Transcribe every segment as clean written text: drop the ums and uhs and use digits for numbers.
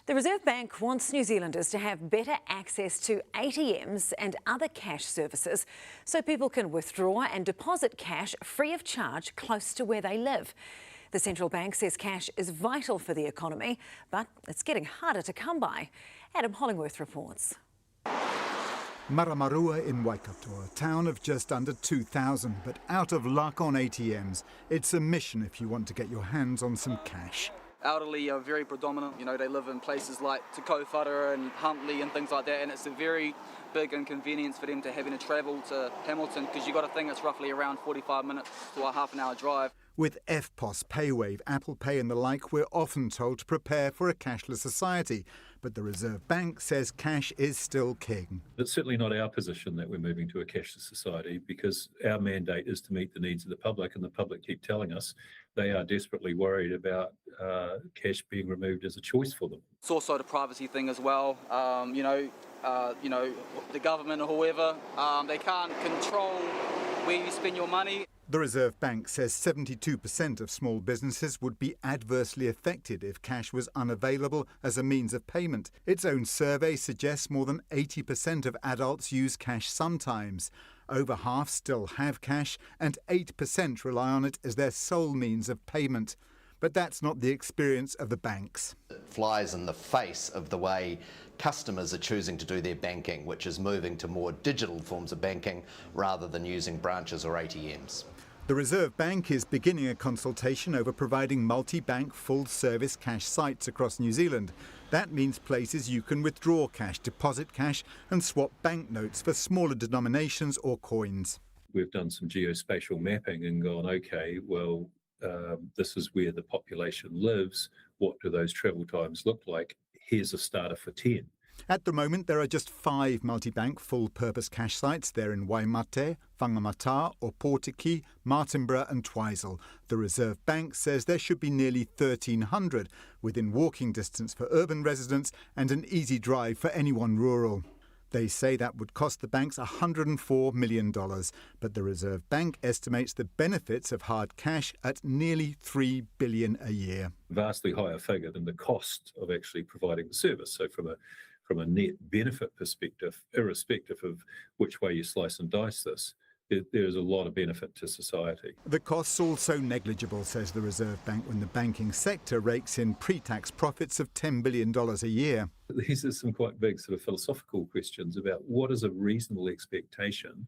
The Reserve Bank wants New Zealanders to have better access to ATMs and other cash services so people can withdraw and deposit cash free of charge close to where they live. The central bank says cash is vital for the economy, but it's getting harder to come by. Adam Hollingworth reports. Maramarua in Waikato, a town of just under 2,000, but out of luck on ATMs. It's a mission if you want to get your hands on some cash. Elderly are very predominant, they live in places like Te Kaupara and Huntly and things like that, and it's a very big inconvenience for them to having to travel to Hamilton, because you've got to think it's roughly around 45 minutes to a half an hour drive. With EFTPOS, PayWave, Apple Pay and the like, we're often told to prepare for a cashless society. But the Reserve Bank says cash is still king. It's certainly not our position that we're moving to a cashless society, because our mandate is to meet the needs of the public, and the public keep telling us they are desperately worried about cash being removed as a choice for them. It's also the privacy thing as well. The government or whoever, they can't control where you spend your money. The Reserve Bank says 72% of small businesses would be adversely affected if cash was unavailable as a means of payment. Its own survey suggests more than 80% of adults use cash sometimes. Over half still have cash, and 8% rely on it as their sole means of payment. But that's not the experience of the banks. It flies in the face of the way customers are choosing to do their banking, which is moving to more digital forms of banking rather than using branches or ATMs. The Reserve Bank is beginning a consultation over providing multi-bank full-service cash sites across New Zealand. That means places you can withdraw cash, deposit cash and swap banknotes for smaller denominations or coins. We've done some geospatial mapping and gone, OK, well, this is where the population lives. What do those travel times look like? Here's a starter for 10. At the moment, there are just 5 multi-bank full-purpose cash sites. They're in Waimate, Whangamata, Opotiki, Martinborough and Twizel. The Reserve Bank says there should be nearly 1,300 within walking distance for urban residents and an easy drive for anyone rural. They say that would cost the banks $104 million, but the Reserve Bank estimates the benefits of hard cash at nearly $3 billion a year. Vastly higher figure than the cost of actually providing the service. So from a net benefit perspective, irrespective of which way you slice and dice this, there is a lot of benefit to society. The costs also negligible, says the Reserve Bank, when the banking sector rakes in pre-tax profits of $10 billion a year. These are some quite big sort of philosophical questions about what is a reasonable expectation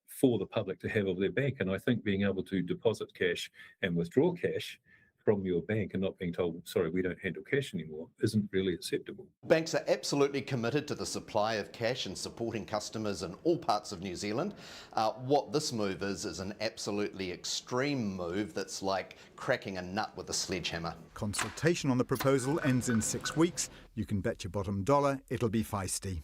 for the public to have of their bank. And I think being able to deposit cash and withdraw cash from your bank and not being told, sorry, we don't handle cash anymore, isn't really acceptable. Banks are absolutely committed to the supply of cash and supporting customers in all parts of New Zealand. What this move is an absolutely extreme move that's like cracking a nut with a sledgehammer. Consultation on the proposal ends in 6 weeks. You can bet your bottom dollar it'll be feisty.